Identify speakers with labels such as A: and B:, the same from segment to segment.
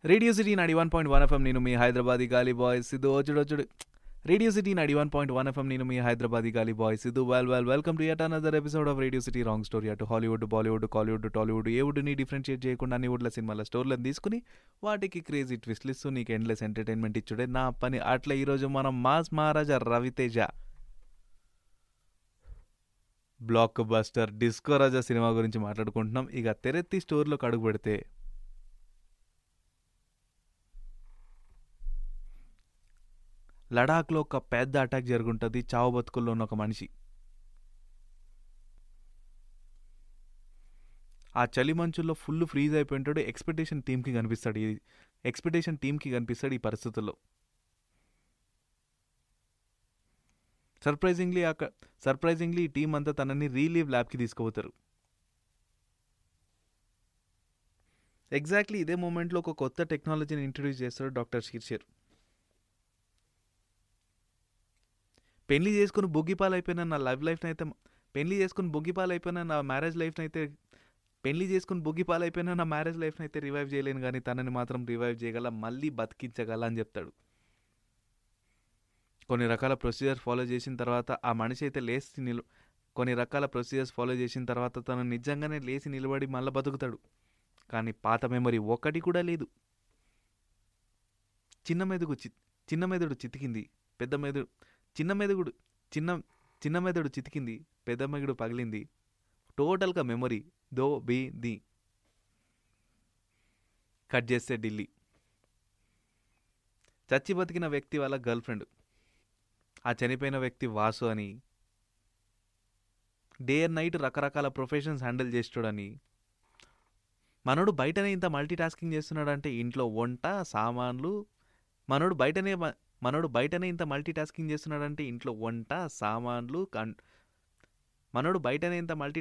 A: Radio city 91.1 FM నేను మీ హైదరాబాదీ గాలి బాయ్ సిద్ధు వచ్చుడు రేడియో సిటీ 91.1 ఎఫ్ఎం నేను మీ హైదరాబాదీ గాలి boy Siddhu welcome to yet another episode of radio city wrong story అటు హాలీవుడ్ బాలీవుడ్ కాలీవుడ్ టాలీవుడ్ ఏ వుడ్ని డిఫరెన్షియేట్ చేయకుండా అన్ని వుడ్ల సినిమాల స్టోర్లను తీసుకుని వాటికి క్రేజీ ట్విస్ట్లు ఇస్తూ నీకు ఎండ్లెస్ ఎంటర్టైన్మెంట్ ఇచ్చుడే నా పని. అట్లా ఈరోజు మనం మాస్ మహారాజా రవితేజ బ్లాక్ బస్టర్ డిస్కో రాజా సినిమా గురించి మాట్లాడుకుంటున్నాం. ఇక తెరెత్తి స్టోర్లోకి అడుగు పెడితే లడాఖ్లో ఒక పెద్ద అటాక్ జరుగుంటుంది. చావు బతుకుల్లో ఉన్న ఒక మనిషి ఆ చలి మంచుల్లో ఫుల్ ఫ్రీజ్ అయిపోయింటాడు. ఎక్స్పెక్టేషన్ టీమ్కి కనిపిస్తాడు ఈ పరిస్థితుల్లో. సర్ప్రైజింగ్లీ ఈ టీం అంతా తనని రీలీవ్ ల్యాబ్కి తీసుకుపోతారు. ఎగ్జాక్ట్లీ ఇదే మూమెంట్లో ఒక కొత్త టెక్నాలజీని ఇంట్రడ్యూస్ చేస్తాడు డాక్టర్ శీర్షర్. పెళ్లి చేసుకుని బొగ్గిపాలైపోయిన నా మ్యారేజ్ లైఫ్ని అయితే రివైవ్ చేయలేను, కానీ తనని మాత్రం రివైవ్ చేయగల, మళ్ళీ బతికించగల అని చెప్తాడు. కొన్ని రకాల ప్రొసీజర్స్ ఫాలో చేసిన తర్వాత ఆ మనిషి అయితే తను నిజంగానే లేచి నిలబడి మళ్ళీ బతుకుతాడు. కానీ పాత మెమరీ ఒక్కటి కూడా లేదు. చిన్న మెదడు చితికింది, చిన్న మెదడు చితికింది, పెద్ద మెదడు పగిలింది. టోటల్గా మెమరీ ది. కట్ చేస్తే ఢిల్లీ. చచ్చి బతికిన వ్యక్తి వాళ్ళ గర్ల్ ఫ్రెండ్, ఆ చనిపోయిన వ్యక్తి వాసు అని, డే అండ్ నైట్ రకరకాల ప్రొఫెషన్స్ హ్యాండిల్ చేస్తాడని. మనోడు బయటనే ఇంత మల్టీ టాస్కింగ్ చేస్తున్నాడంటే ఇంట్లో వంట సామాన్లు మనోడు బయటనే ఇంత మల్టీ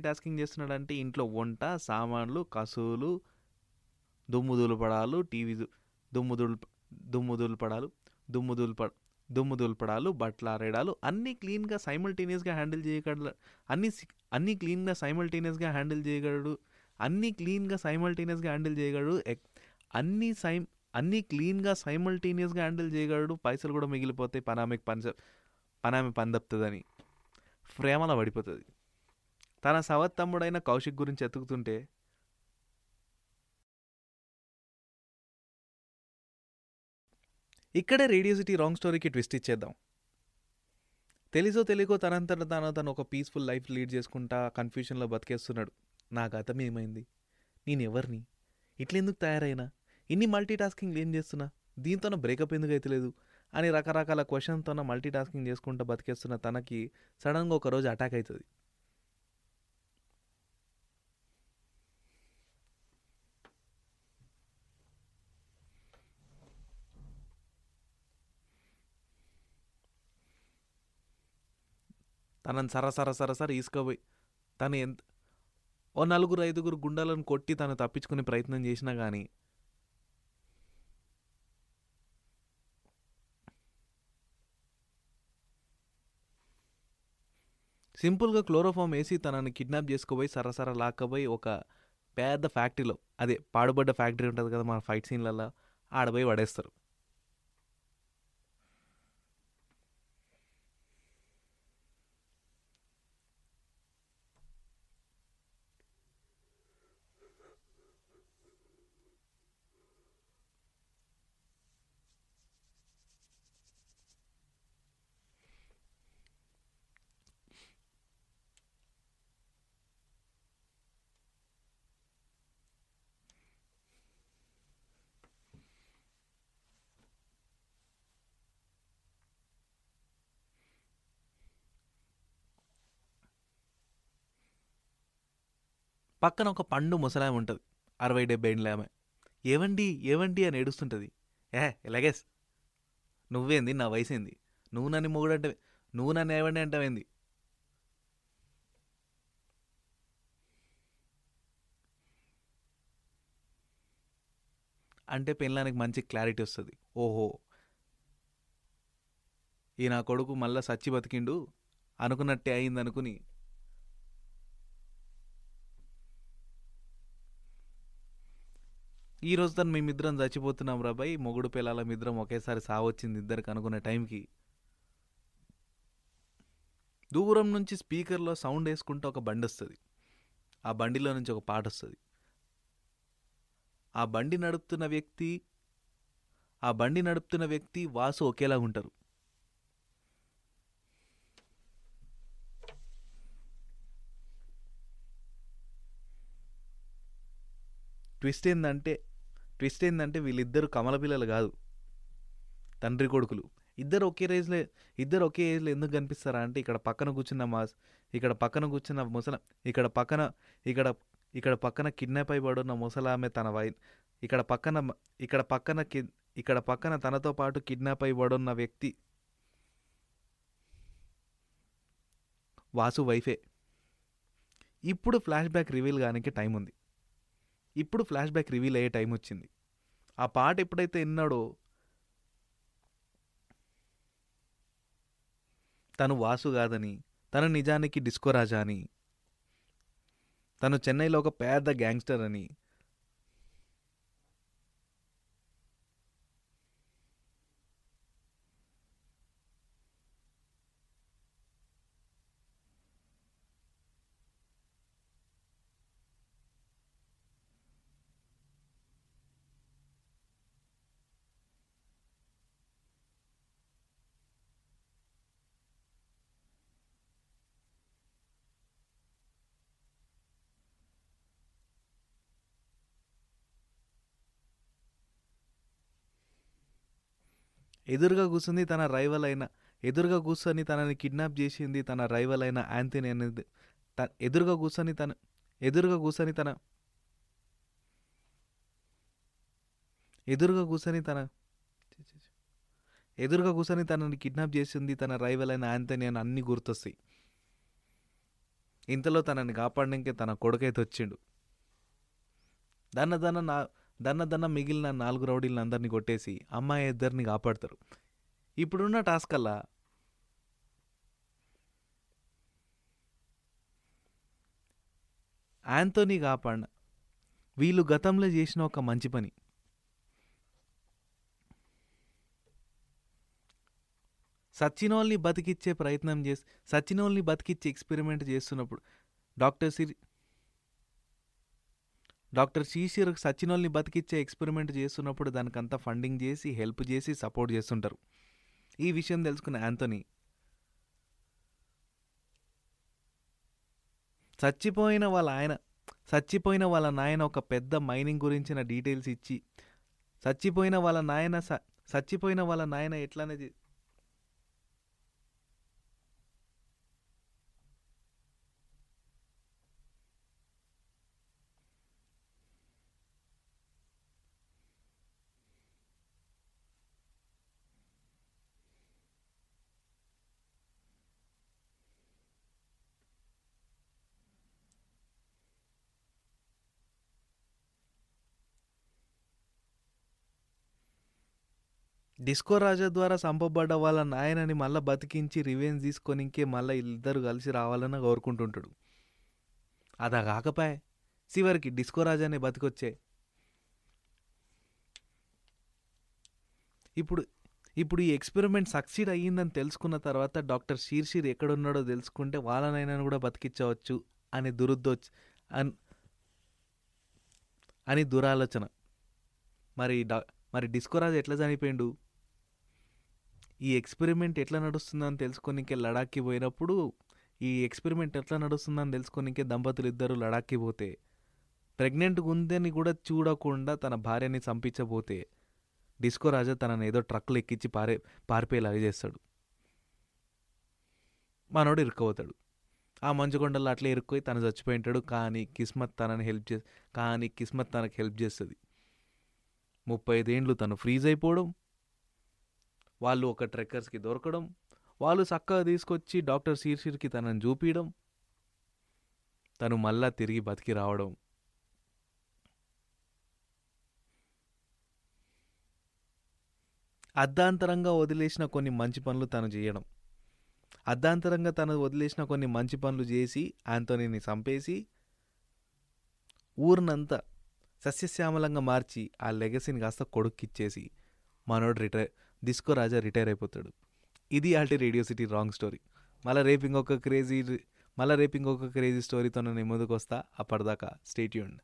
A: టాస్కింగ్ చేస్తున్నాడంటే ఇంట్లో వంట సామాన్లు కసువులు, దుమ్ము దులపడాలు, బట్టలారేడాలు అన్నీ క్లీన్గా సైమల్టేనియస్గా హ్యాండిల్ చేయగలడు. పైసలు కూడా మిగిలిపోతాయి. పనామె పని తప్పుతుందని ప్రేమలో పడిపోతుంది. తన సవత్తమ్ముడైన కౌశిక్ గురించి ఎతుకుతుంటే ఇక్కడే రేడియో సిటీ రాంగ్ స్టోరీకి ట్విస్ట్ ఇచ్చేద్దాం. తెలుసో తెలియకో తనంతట తను ఒక పీస్ఫుల్ లైఫ్ లీడ్ చేసుకుంటా కన్ఫ్యూషన్లో బతికేస్తున్నాడు. నా గతం ఏమైంది, నేనెవరిని, ఇట్లెందుకు తయారైనా, ఇన్ని మల్టీ టాస్కింగ్ ఏం చేస్తున్నా, దీంతో బ్రేకప్ ఎందుకు అవుతలేదు అని రకరకాల క్వశ్చన్తో మల్టీ టాస్కింగ్ చేసుకుంటూ బతికేస్తున్న తనకి సడన్గా ఒకరోజు అటాక్ అవుతుంది. తనని సరసర ఈసుకపోయి తను ఓ 4-5 గుండాలను కొట్టి తను తప్పించుకునే ప్రయత్నం చేసినా కానీ సింపుల్గా క్లోరోఫామ్ వేసి తనని కిడ్నాప్ చేసుకుపోయి సరసర లాక్కపోయి ఒక పెద్ద ఫ్యాక్టరీలో, అదే పాడుబడ్డ ఫ్యాక్టరీ ఉంటుంది కదా మన ఫైట్ సీన్లలో, ఆడపోయి పడేస్తారు. పక్కన ఒక పండు ముసలామె ఉంటుంది, 60-70 ఏళ్ళ ఆమె. ఏవండి అని ఏడుస్తుంటుంది. ఎలాగేస్, నువ్వేంది, నా వయసు ఏంది, నువ్వు నన్ను ఏవండి అంటావేంది. అంటే పెళ్ళానికి మంచి క్లారిటీ వస్తుంది. ఓహో, ఈ నా కొడుకు మళ్ళా సచ్చి బతికిండు అనుకున్నట్టే అయింది అనుకుని ఈ రోజు తను మేమిద్దరం చచ్చిపోతున్నాం రా భయ్, మొగుడు పిల్లల మిద్దరం ఒకేసారి సావొచ్చింది ఇద్దరికి అనుకునే టైంకి దూరం నుంచి స్పీకర్లో సౌండ్ వేసుకుంటూ ఒక బండి వస్తుంది. ఆ బండిలో నుంచి ఒక పాట వస్తుంది. ఆ బండి నడుపుతున్న వ్యక్తి ఆ బండి నడుపుతున్న వ్యక్తి వాసు ఒకేలాగా ఉంటారు. ట్విస్ట్ ఏంటంటే ట్విస్ట్ ఏంటంటే వీళ్ళిద్దరు కమల పిల్లలు కాదు, తండ్రి కొడుకులు. ఇద్దరు ఒకే ఏజ్లో ఎందుకు కనిపిస్తారా అంటే ఇక్కడ పక్కన కూర్చున్న ముసల ఇక్కడ పక్కన ఇక్కడ ఇక్కడ పక్కన కిడ్నాప్ అయిపడున్న ముసలామె తన వై ఇక్కడ పక్కన ఇక్కడ పక్కన ఇక్కడ పక్కన తనతో పాటు కిడ్నాప్ అయిపడున్న వ్యక్తి వాసు వైఫే. ఇప్పుడు ఫ్లాష్ బ్యాక్ రివీల్ కానికి టైం ఉంది. ఇప్పుడు ఫ్లాష్ బ్యాక్ రివీల్ అయ్యే టైం వచ్చింది. ఆ పాట ఎప్పుడైతే విన్నాడో తను వాసు కాదని, తను నిజానికి డిస్కో రాజా అని, తను చెన్నైలో ఒక పెద్ద గ్యాంగ్స్టర్ అని, ఎదురుగా కూర్చొని తనని కిడ్నాప్ చేసింది తన రైవల్ అయిన యాంథనీ అనేది. ఎదురుగా కూర్చొని తన ఎదురుగా కూర్చొని తన ఎదురుగా కూర్చొని తన ఎదురుగా కూర్చొని తనని కిడ్నాప్ చేసింది తన రైవల్ అయిన యాంథనీ అని అన్నీ గుర్తొస్తాయి. ఇంతలో తనని కాపాడడానికి తన కొడుకైతే వచ్చిండు. దన్న మిగిలిన 4 రౌడీలను అందరినీ కొట్టేసి అమ్మాయి ఇద్దరిని కాపాడతారు. ఇప్పుడున్న టాస్క్ అలా యాంథోనీ కాపాడిన వీళ్ళు గతంలో చేసిన ఒక మంచి పని. సచ్చినోల్ని బతికిచ్చే ఎక్స్పెరిమెంట్ చేస్తున్నప్పుడు డాక్టర్ శీషిర్ సచినోల్ని బతికిచ్చే ఎక్స్పెరిమెంట్ చేస్తున్నప్పుడు దానికంతా ఫండింగ్ చేసి హెల్ప్ చేసి సపోర్ట్ చేస్తుంటారు. ఈ విషయం తెలుసుకున్న యాంథోనీ చచ్చిపోయిన వాళ్ళ నాయన ఒక పెద్ద మైనింగ్ గురించిన డీటెయిల్స్ ఇచ్చి చచ్చిపోయిన వాళ్ళ నాయన ఎట్లానే డిస్కో రాజా ద్వారా చంపబడ్డ వాళ్ళ నాయనని మళ్ళీ బతికించి రివెంజ్ తీసుకొనికే మళ్ళీ ఇద్దరు కలిసి రావాలని కోరుకుంటుంటాడు. అదా కాకపాయే చివరికి డిస్కో రాజానే బతికొచ్చే. ఇప్పుడు ఈ ఎక్స్పెరిమెంట్ సక్సీడ్ అయ్యిందని తెలుసుకున్న తర్వాత డాక్టర్ షీర్షీర్ ఎక్కడున్నాడో తెలుసుకుంటే వాళ్ళనైనా కూడా బతికించవచ్చు అని అని దురాలోచన. మరి డిస్కోరాజ్ ఎట్లా చనిపోయిండు? ఈ ఎక్స్పెరిమెంట్ ఎట్లా నడుస్తుందని తెలుసుకొనికే లడాక్కి పోయినప్పుడు దంపతులు ఇద్దరు లడాక్కి పోతే ప్రెగ్నెంట్గా ఉందని కూడా చూడకుండా తన భార్యని చంపించబోతే డిస్కో రాజా తనని ఏదో ట్రక్లు ఎక్కించి పారిపోయేలాగా చేస్తాడు. మనోడు ఇరుక్కుపోతాడు. ఆ మంచుకొండల్లో అట్లే ఇరుక్కుపోయి తను చచ్చిపోయింటాడు. కానీ కిస్మత్ తనకు హెల్ప్ చేస్తుంది. 35 ఏండ్లు తను ఫ్రీజ్ అయిపోవడం, వాళ్ళు ఒక ట్రెక్కర్స్కి దొరకడం, వాళ్ళు చక్కగా తీసుకొచ్చి డాక్టర్ శీర్షిర్కి తనని చూపించడం, తను మళ్ళా తిరిగి బతికి రావడం. అర్ధాంతరంగా వదిలేసిన కొన్ని మంచి పనులు తను చేయడం. అర్ధాంతరంగా తను వదిలేసిన కొన్ని మంచి పనులు చేసి యాంథోనీని చంపేసి ఊరినంతా సస్యశ్యామలంగా మార్చి ఆ లెగసీని కాస్త కొడుక్కిచ్చేసి మనోడు డిస్కో రాజా రిటైర్ అయిపోతాడు. ఇది ఆల్టి రేడియో సిటీ రాంగ్ స్టోరీ. మళ్ళీ రేపు ఇంకొక క్రేజీ స్టోరీతో నేను ముందుకు వస్తా. అప్పటిదాకా స్టే ట్యూన్డ్.